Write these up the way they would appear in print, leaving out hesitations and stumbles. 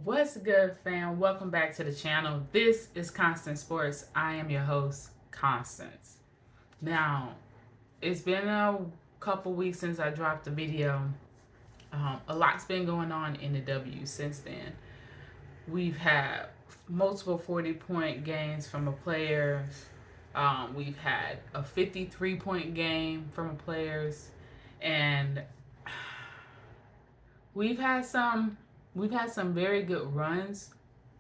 What's good, fam? Welcome back to the channel. This is Constant Sports. I am your host, Constance. Now, it's been a couple weeks since I dropped a video. A lot's been going on in the W since then. We've had multiple 40-point games from a player. We've had a 53-point game from a players, and we've had some we've had some very good runs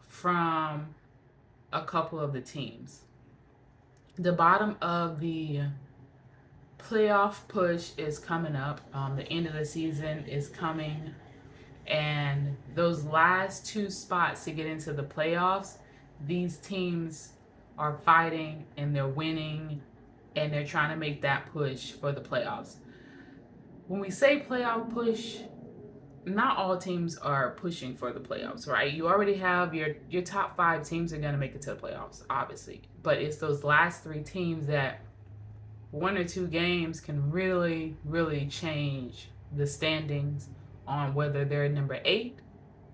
from a couple of the teams. The bottom of the playoff push is coming up. The end of the season is coming, and those last two spots to get into the playoffs, these teams are fighting and they're winning, and they're trying to make that push for the playoffs. When we say playoff push, not all teams are pushing for the playoffs, right? You already have your top five teams are going to make it to the playoffs, obviously, but it's those last three teams that one or two games can really change the standings on whether they're number 8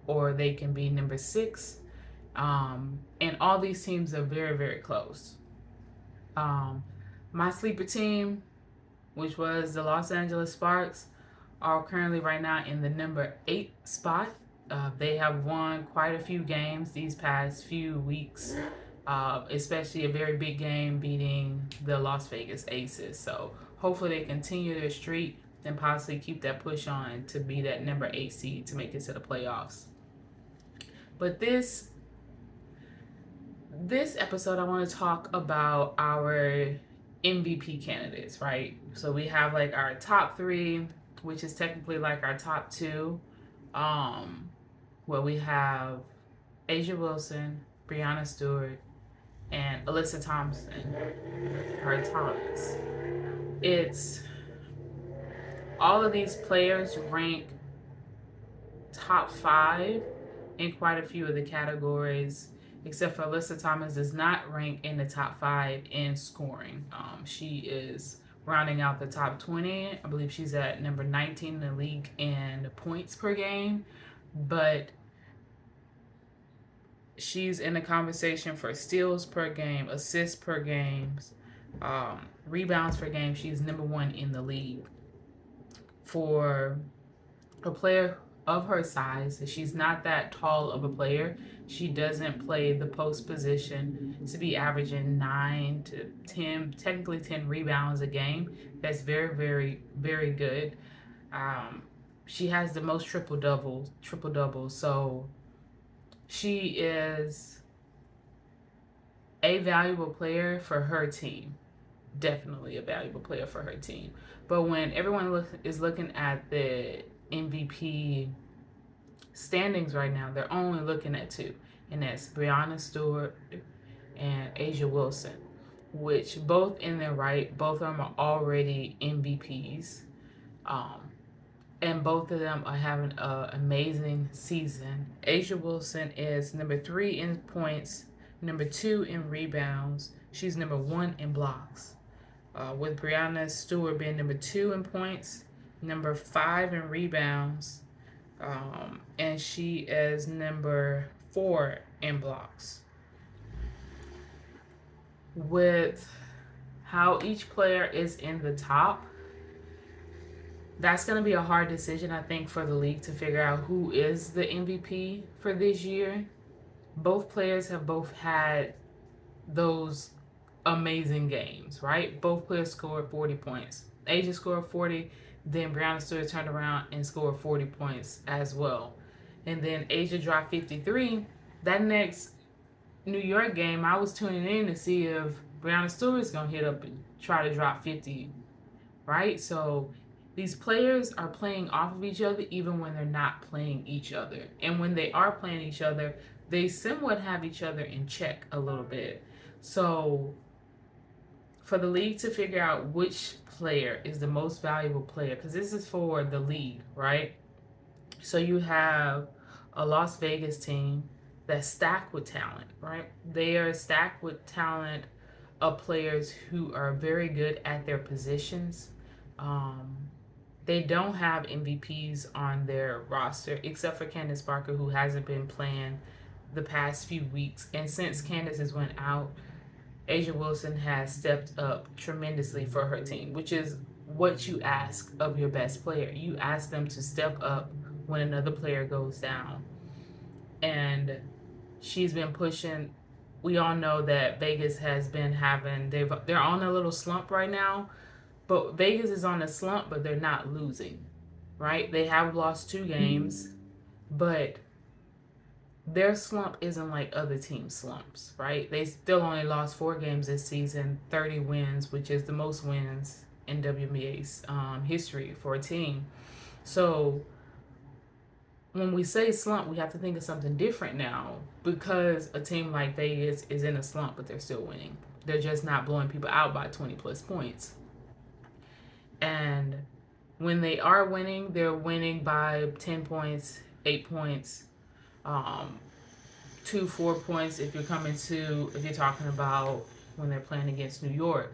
or they can be number 6. And all these teams are very close. Um, my sleeper team, which was the Los Angeles Sparks, are currently right now in the number 8 spot. They have won quite a few games these past few weeks, especially a very big game beating the Las Vegas Aces. So hopefully they continue their streak and possibly keep that push on to be that number 8 seed to make it to the playoffs. But this episode, I want to talk about our MVP candidates, right? So we have like our top 3, which is technically like our top 2, where we have Asia Wilson, Brianna Stewart, and Alyssa Thompson, her Thomas. It's all of these players rank top 5 in quite a few of the categories, except for Alyssa Thomas does not rank in the top 5 in scoring. She is rounding out the top 20. I believe she's at number 19 in the league in points per game, but she's in the conversation for steals per game, assists per game, rebounds per game. She's number 1 in the league. For a player of her size, she's not that tall of a player. She doesn't play the post position to be averaging 9 to 10, technically 10 rebounds a game. That's very good. She has the most triple doubles. So she is a valuable player for her team. Definitely a valuable player for her team. But when everyone is looking at the MVP standings right now, they're only looking at 2, and that's Brianna Stewart and Asia Wilson, which both in their right, both of them are already MVPs. And both of them are having an amazing season. Asia Wilson is number 3 in points, number 2 in rebounds. She's number 1 in blocks. With Brianna Stewart being number 2 in points, number 5 in rebounds, and she is number 4 in blocks. With how each player is in the top, that's going to be a hard decision, I think, for the league to figure out who is the MVP for this year. Both players have both had those amazing games, right? Both players scored 40 points. Asia scored 40, then Brianna Stewart turned around and scored 40 points as well. And then Asia dropped 53. That next New York game, I was tuning in to see if Brianna Stewart's going to hit up and try to drop 50, right? So these players are playing off of each other even when they're not playing each other. And when they are playing each other, they somewhat have each other in check a little bit. So for the league to figure out which player is the most valuable player, because this is for the league, right? So you have a Las Vegas team that's stacked with talent, right? They are stacked with talent of players who are very good at their positions. They don't have MVPs on their roster except for Candace Parker, who hasn't been playing the past few weeks. And since Candace has went out, Asia Wilson has stepped up tremendously for her team, which is what you ask of your best player. You ask them to step up when another player goes down. And she's been pushing. We all know that Vegas has been having, they're on a little slump right now, but Vegas is on a slump, but they're not losing, right? They have lost 2 games, but their slump isn't like other teams' slumps, right? They still only lost 4 games this season, 30 wins, which is the most wins in WNBA's history for a team. So when we say slump, we have to think of something different now because a team like Vegas is in a slump, but they're still winning. They're just not blowing people out by 20 plus points. And when they are winning, they're winning by 10 points, 8 points, um, 2, 4 points if you're talking about when they're playing against New York.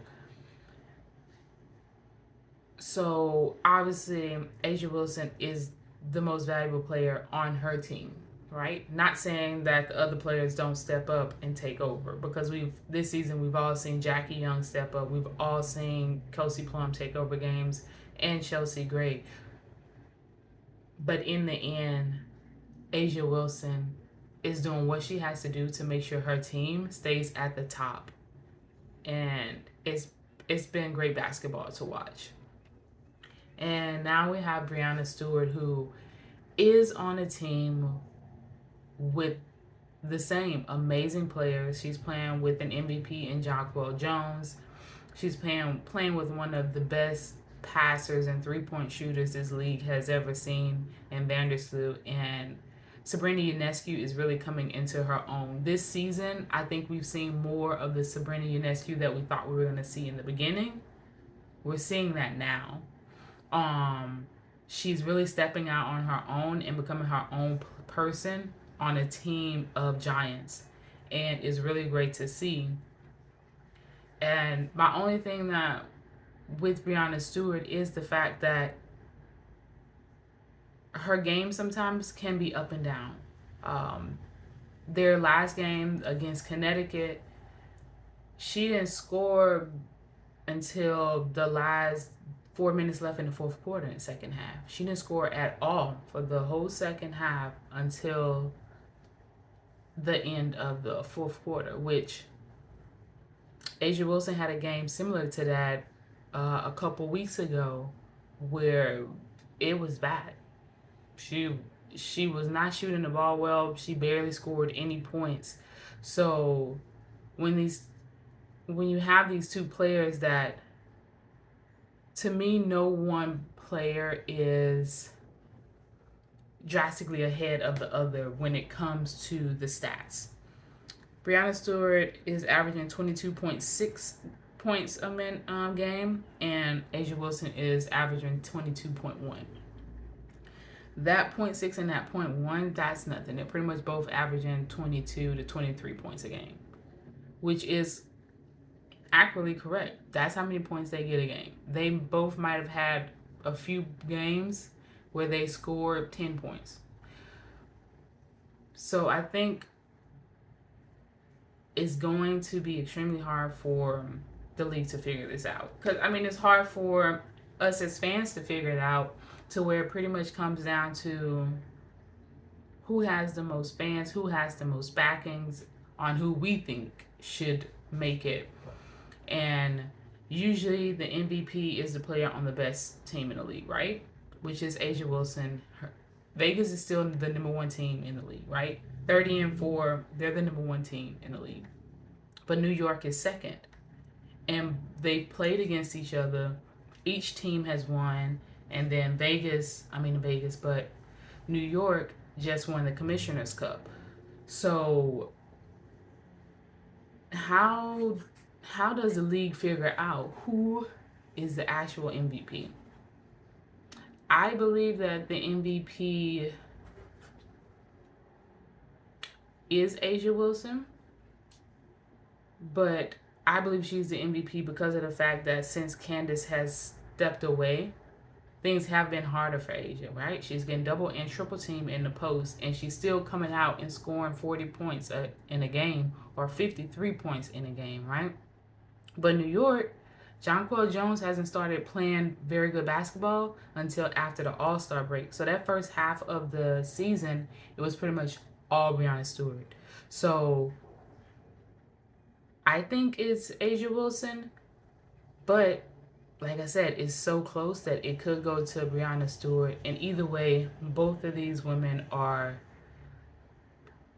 So obviously, Asia Wilson is the most valuable player on her team, right? Not saying that the other players don't step up and take over, because this season we've all seen Jackie Young step up. We've all seen Kelsey Plum take over games and Chelsea Gray. But in the end, Asia Wilson is doing what she has to do to make sure her team stays at the top. And it's been great basketball to watch. And now we have Breanna Stewart, who is on a team with the same amazing players. She's playing with an MVP in Jonquel Jones. She's playing with one of the best passers and three-point shooters this league has ever seen in Vandersloot. And Sabrina Ionescu is really coming into her own. This season, I think we've seen more of the Sabrina Ionescu that we thought we were going to see in the beginning. We're seeing that now. She's really stepping out on her own and becoming her own person on a team of giants, and it's really great to see. And my only thing that with Breanna Stewart is the fact that her game sometimes can be up and down. Their last game against Connecticut, she didn't score until the last 4 minutes left in the fourth quarter in the second half. She didn't score at all for the whole second half until the end of the fourth quarter, which Asia Wilson had a game similar to that a couple weeks ago where it was bad. She was not shooting the ball well. She barely scored any points. So when you have these two players that, to me, no one player is drastically ahead of the other when it comes to the stats. Breanna Stewart is averaging 22.6 points a game, and Asia Wilson is averaging 22.1. That 0.6 and that 0.1, that's nothing. They're pretty much both averaging 22 to 23 points a game, which is accurately correct. That's how many points they get a game. They both might have had a few games where they scored 10 points. So I think it's going to be extremely hard for the league to figure this out. Because, I mean, it's hard for us as fans to figure it out, to where it pretty much comes down to who has the most fans, who has the most backings on who we think should make it. And usually the MVP is the player on the best team in the league, right? Which is Asia Wilson. Vegas is still the number one team in the league, right? 30-4, they're the number one team in the league. But New York is second. And they played against each other. Each team has won. And then but New York just won the Commissioner's Cup. So how does the league figure out who is the actual MVP? I believe that the MVP is Asia Wilson, but I believe she's the MVP because of the fact that since Candace has stepped away, things have been harder for Asia, right? She's getting double and triple team in the post, and she's still coming out and scoring 40 points in a game or 53 points in a game, right? But New York, Jonquel Jones hasn't started playing very good basketball until after the All-Star break. So that first half of the season, it was pretty much all Breanna Stewart. So I think it's Asia Wilson, but like I said, it's so close that it could go to Breanna Stewart. And either way, both of these women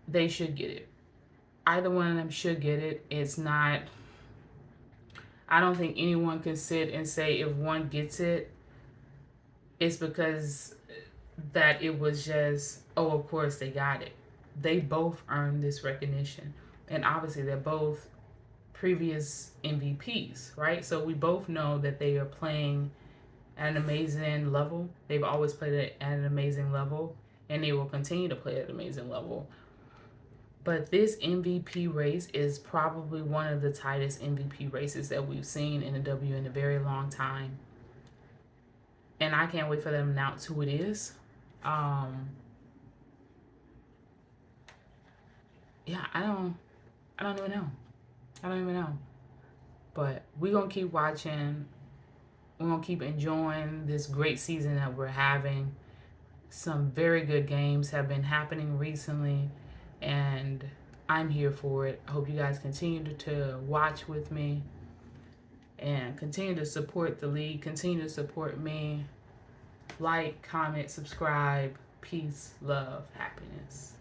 they should get it. Either one of them should get it. It's not, I don't think anyone can sit and say if one gets it, it's because that it was just, oh, of course they got it. They both earned this recognition. And obviously, they're both previous MVPs, right? So we both know that they are playing at an amazing level. They've always played at an amazing level, and they will continue to play at an amazing level. But this MVP race is probably one of the tightest MVP races that we've seen in the W in a very long time. And I can't wait for them to announce who it is. Yeah, I don't even know. I don't even know. But we're going to keep watching. We're going to keep enjoying this great season that we're having. Some very good games have been happening recently, and I'm here for it. I hope you guys continue to watch with me and continue to support the league, continue to support me. Like, comment, subscribe. Peace, love, happiness.